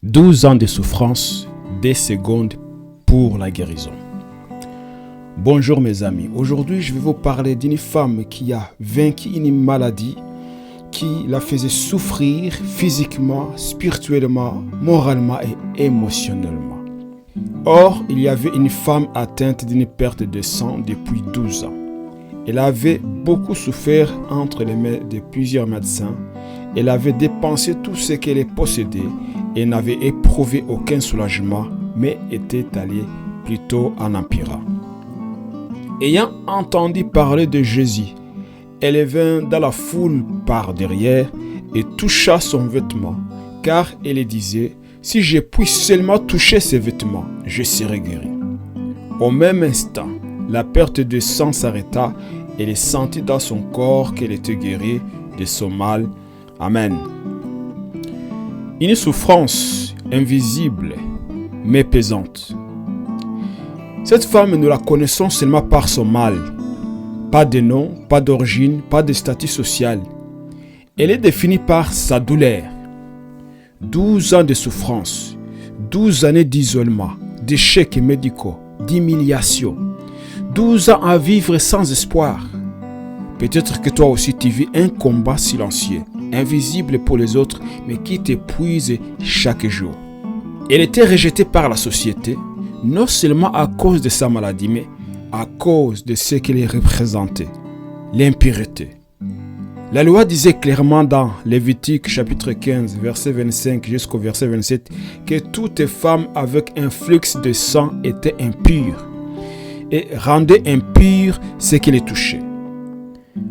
12 ans de souffrance, des secondes pour la guérison. Bonjour mes amis, aujourd'hui je vais vous parler d'une femme qui a vaincu une maladie qui la faisait souffrir physiquement, spirituellement, moralement et émotionnellement. Or, il y avait une femme atteinte d'une perte de sang depuis 12 ans. Elle avait beaucoup souffert entre les mains de plusieurs médecins. Elle avait dépensé tout ce qu'elle possédait et n'avait éprouvé aucun soulagement, mais était allée plutôt en empirant. Ayant entendu parler de Jésus, elle vint dans la foule par derrière et toucha son vêtement, car elle disait « Si je puis seulement toucher ses vêtements, je serai guéri. » Au même instant, la perte de sang s'arrêta et elle sentit dans son corps qu'elle était guérie de son mal. Amen. Une souffrance invisible mais pesante. Cette femme, nous la connaissons seulement par son mal. Pas de nom, pas d'origine, pas de statut social. Elle est définie par sa douleur. 12 ans de souffrance, 12 années d'isolement, d'échecs médicaux, d'humiliation, 12 ans à vivre sans espoir. Peut-être que toi aussi tu vis un combat silencieux, invisible pour les autres, mais qui t'épuise chaque jour. Elle était rejetée par la société, non seulement à cause de sa maladie, mais à cause de ce qu'elle représentait, l'impureté. La loi disait clairement dans Lévitique chapitre 15, verset 25 jusqu'au verset 27, que toute femme avec un flux de sang était impure et rendait impure ce qu'elle touchait.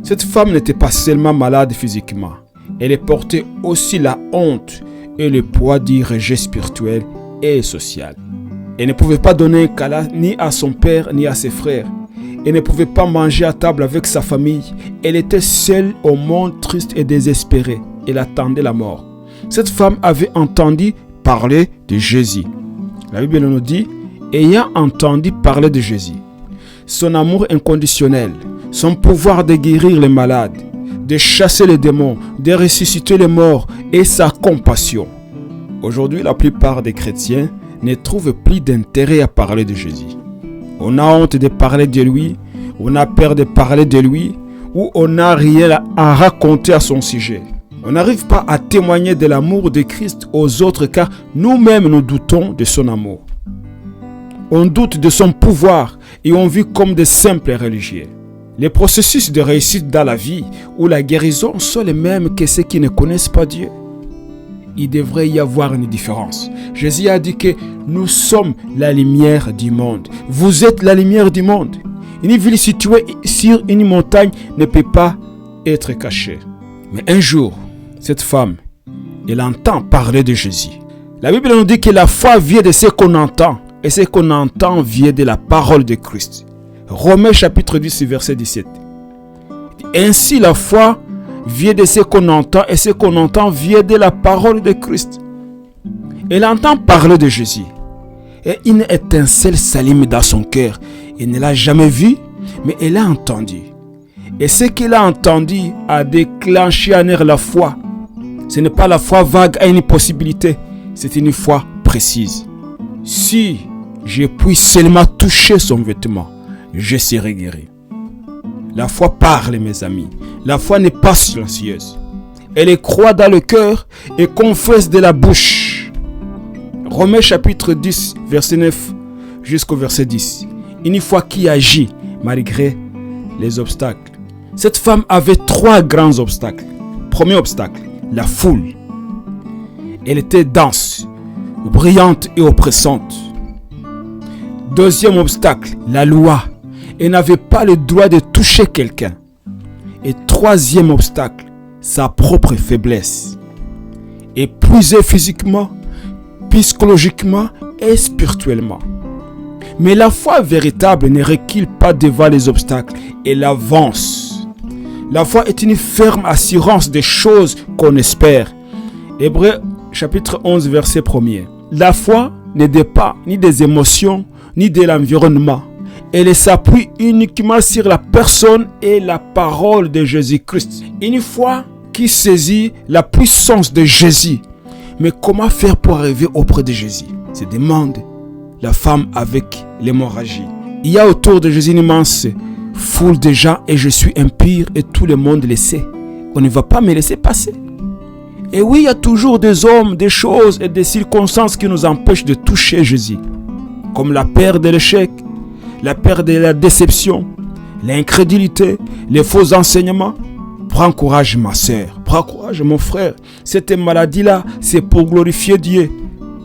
Cette femme n'était pas seulement malade physiquement, elle portait aussi la honte et le poids du rejet spirituel et social. Elle ne pouvait pas donner un câlin ni à son père ni à ses frères. Elle ne pouvait pas manger à table avec sa famille. Elle était seule au monde, triste et désespérée. Elle attendait la mort. Cette femme avait entendu parler de Jésus. La Bible nous dit, ayant entendu parler de Jésus, son amour inconditionnel, son pouvoir de guérir les malades, de chasser les démons, de ressusciter les morts et sa compassion. Aujourd'hui, la plupart des chrétiens ne trouvent plus d'intérêt à parler de Jésus. On a honte de parler de lui, on a peur de parler de lui, ou on n'a rien à raconter à son sujet. On n'arrive pas à témoigner de l'amour de Christ aux autres car nous-mêmes nous doutons de son amour. On doute de son pouvoir et on vit comme des simples religieux. Les processus de réussite dans la vie ou la guérison sont les mêmes que ceux qui ne connaissent pas Dieu. Il devrait y avoir une différence. Jésus a dit que nous sommes la lumière du monde. Vous êtes la lumière du monde. Une ville située sur une montagne ne peut pas être cachée. Mais un jour, cette femme, elle entend parler de Jésus. La Bible nous dit que la foi vient de ce qu'on entend. Et ce qu'on entend vient de la parole de Christ. Romains chapitre 10, verset 17. Ainsi la foi vient de ce qu'on entend et ce qu'on entend vient de la parole de Christ. Elle entend parler de Jésus et une étincelle s'allume dans son cœur. Elle ne l'a jamais vu, mais elle a entendu. Et ce qu'elle a entendu a déclenché en elle la foi. Ce n'est pas la foi vague à une possibilité, c'est une foi précise. Si je puis seulement toucher son vêtement, je serai guéri. La foi parle, mes amis. La foi n'est pas silencieuse. Elle croit dans le cœur et confesse de la bouche. Romains chapitre 10, verset 9 jusqu'au verset 10. Une foi qui agit malgré les obstacles. Cette femme avait 3 grands obstacles. Premier obstacle, la foule. Elle était dense, brillante et oppressante. Deuxième obstacle, la loi. Elle n'avait pas le droit de toucher quelqu'un. Et troisième obstacle, sa propre faiblesse. Épuisée physiquement, psychologiquement et spirituellement. Mais la foi véritable ne recule pas devant les obstacles, elle avance. La foi est une ferme assurance des choses qu'on espère. Hébreux chapitre 11 verset 1er. La foi ne dépend ni des émotions ni de l'environnement. Elle s'appuie uniquement sur la personne et la parole de Jésus-Christ. Une foi qui saisit la puissance de Jésus Mais comment faire pour arriver auprès de Jésus? Se demande la femme avec l'hémorragie. Il y a autour de Jésus une immense foule de gens et je suis impur et tout le monde le sait. On ne va pas me laisser passer. Et oui, il y a toujours des hommes, des choses et des circonstances qui nous empêchent de toucher Jésus. Comme la peur de l'échec, la peur de la déception, l'incrédulité, les faux enseignements. Prends courage ma sœur, prends courage mon frère. Cette maladie-là, c'est pour glorifier Dieu.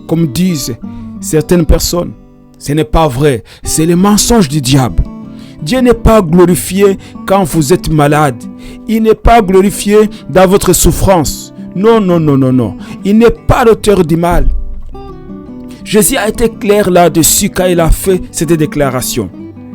Comme disent certaines personnes, ce n'est pas vrai, c'est le mensonge du diable. Dieu n'est pas glorifié quand vous êtes malade. Il n'est pas glorifié dans votre souffrance. Non, non, non, non, non. Il n'est pas l'auteur du mal. Jésus a été clair là-dessus quand il a fait cette déclaration.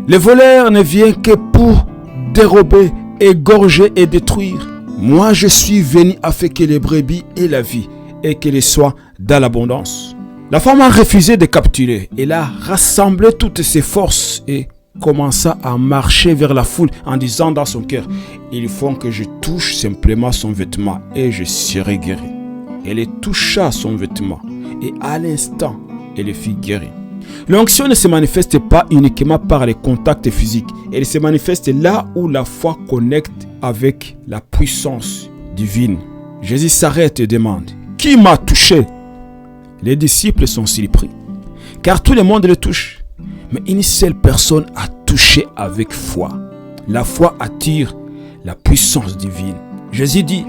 Le voleur ne vient que pour dérober, égorger et détruire. Moi, je suis venu afin que les brebis aient la vie et qu'elles soient dans l'abondance. La femme a refusé de capturer. Elle a rassemblé toutes ses forces et commença à marcher vers la foule en disant dans son cœur, il faut que je touche simplement son vêtement et je serai guéri. Elle toucha son vêtement et à l'instant, elle fut guérie. L'onction ne se manifeste pas uniquement par les contacts physiques. Elle se manifeste là où la foi connecte avec la puissance divine. Jésus s'arrête et demande, qui m'a touché? Les disciples sont surpris, car tout le monde le touche. Mais une seule personne a touché avec foi. La foi attire la puissance divine. Jésus dit,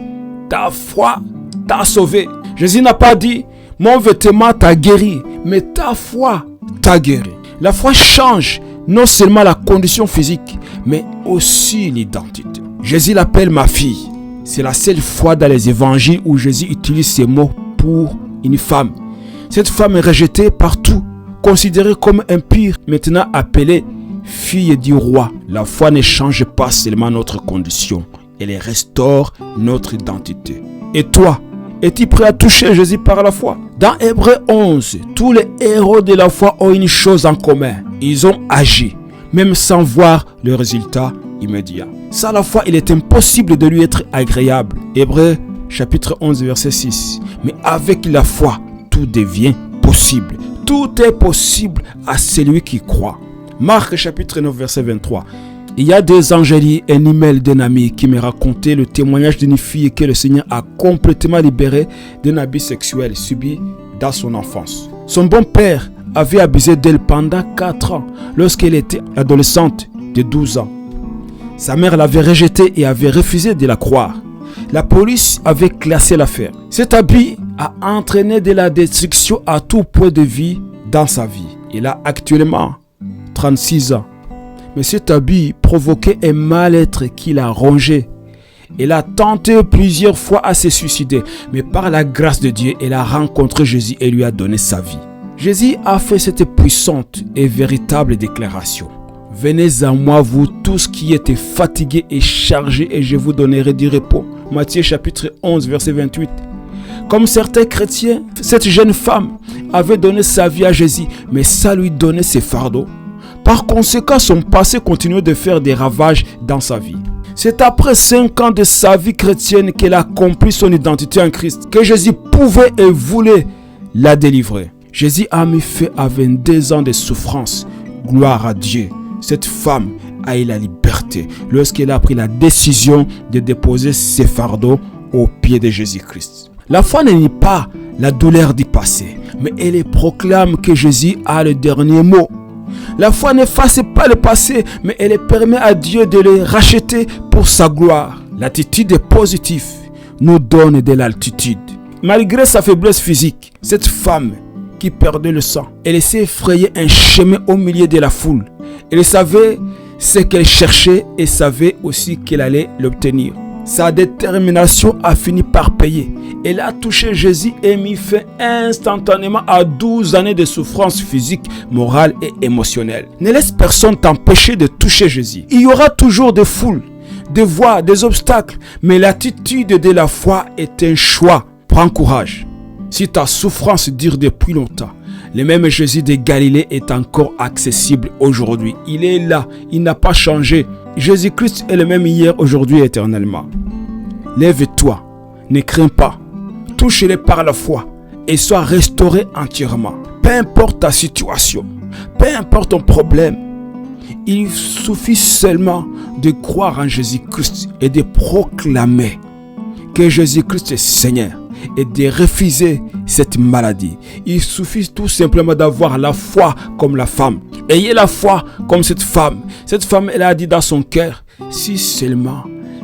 ta foi t'a sauvé. Jésus n'a pas dit, mon vêtement t'a guéri, mais ta foi t'a guéri. La foi change non seulement la condition physique, mais aussi l'identité. Jésus l'appelle ma fille. C'est la seule fois dans les évangiles où Jésus utilise ces mots pour une femme. Cette femme est rejetée partout, considérée comme impure, maintenant appelée fille du roi. La foi ne change pas seulement notre condition, elle restaure notre identité. Et toi, es-tu prêt à toucher Jésus par la foi? Dans Hébreux 11, tous les héros de la foi ont une chose en commun. Ils ont agi, même sans voir le résultat immédiat. Sans la foi, il est impossible de lui être agréable. Hébreux chapitre 11, verset 6. Mais avec la foi, tout devient possible. Tout est possible à celui qui croit. Marc chapitre 9, verset 23. Il y a 2 ans, j'ai lu un email d'un ami qui me racontait le témoignage d'une fille que le Seigneur a complètement libérée d'un abus sexuel subi dans son enfance. Son bon père avait abusé d'elle pendant 4 ans lorsqu'elle était adolescente de 12 ans. Sa mère l'avait rejetée et avait refusé de la croire. La police avait classé l'affaire. Cet abus a entraîné de la destruction à tout point de vue dans sa vie. Il a actuellement 36 ans. Mais cet abus provoquait un mal-être qui l'a rongé. Elle a tenté plusieurs fois à se suicider, mais par la grâce de Dieu, elle a rencontré Jésus et lui a donné sa vie. Jésus a fait cette puissante et véritable déclaration. Venez à moi, vous tous qui êtes fatigués et chargés, et je vous donnerai du repos. Matthieu chapitre 11, verset 28. Comme certains chrétiens, cette jeune femme avait donné sa vie à Jésus, mais ça lui donnait ses fardeaux. Par conséquent, son passé continuait de faire des ravages dans sa vie. C'est après 5 ans de sa vie chrétienne qu'elle a compris son identité en Christ, que Jésus pouvait et voulait la délivrer. Jésus a mis fin à 22 ans de souffrance. Gloire à Dieu. Cette femme a eu la liberté lorsqu'elle a pris la décision de déposer ses fardeaux aux pieds de Jésus-Christ. La foi ne nie pas la douleur du passé, mais elle proclame que Jésus a le dernier mot. La foi n'efface pas le passé, mais elle permet à Dieu de le racheter pour sa gloire. L'attitude positive nous donne de l'altitude. Malgré sa faiblesse physique, cette femme qui perdait le sang, elle s'est frayé un chemin au milieu de la foule. Elle savait ce qu'elle cherchait et savait aussi qu'elle allait l'obtenir. Sa détermination a fini par payer. Elle a touché Jésus et mis fin instantanément à 12 années de souffrance physique, morale et émotionnelle. Ne laisse personne t'empêcher de toucher Jésus. Il y aura toujours des foules, des voies, des obstacles, mais l'attitude de la foi est un choix. Prends courage. Si ta souffrance dure depuis longtemps, le même Jésus de Galilée est encore accessible aujourd'hui. Il est là, il n'a pas changé. Jésus-Christ est le même hier, aujourd'hui et éternellement. Lève-toi, ne crains pas. Touche-le par la foi et sois restauré entièrement. Peu importe ta situation, peu importe ton problème, il suffit seulement de croire en Jésus-Christ et de proclamer que Jésus-Christ est Seigneur et de refuser cette maladie. Il suffit tout simplement d'avoir la foi comme la femme. Ayez la foi comme cette femme. Cette femme, elle a dit dans son cœur, si seulement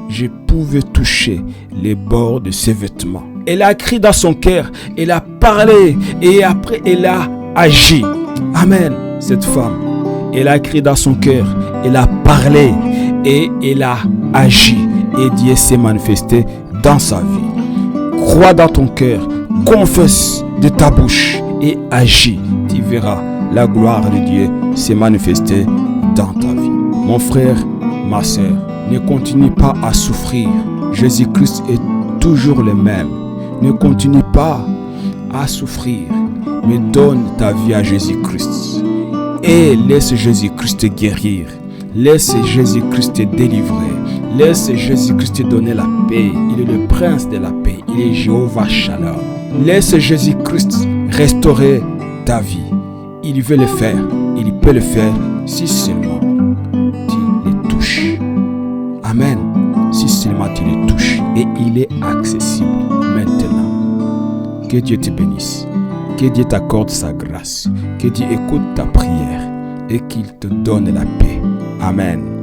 je pouvais toucher les bords de ses vêtements. Elle a crié dans son cœur, elle a parlé et après elle a agi. Amen. Cette femme, elle a crié dans son cœur, elle a parlé et elle a agi. Et Dieu s'est manifesté dans sa vie. Crois dans ton cœur, confesse de ta bouche et agis. Tu verras la gloire de Dieu se manifester dans ta vie. Mon frère, ma soeur, ne continue pas à souffrir. Jésus-Christ est toujours le même. Ne continue pas à souffrir, mais donne ta vie à Jésus-Christ. Et laisse Jésus-Christ te guérir. Laisse Jésus-Christ te délivrer. Laisse Jésus-Christ te donner la paix. Il est le prince de la paix. Il est Jéhovah Shalom. Laisse Jésus-Christ restaurer ta vie. Il veut le faire. Il peut le faire si seulement tu le touches. Amen. Si seulement tu le touches. Et il est accessible maintenant. Que Dieu te bénisse. Que Dieu t'accorde sa grâce. Que Dieu écoute ta prière et qu'il te donne la paix. Amen.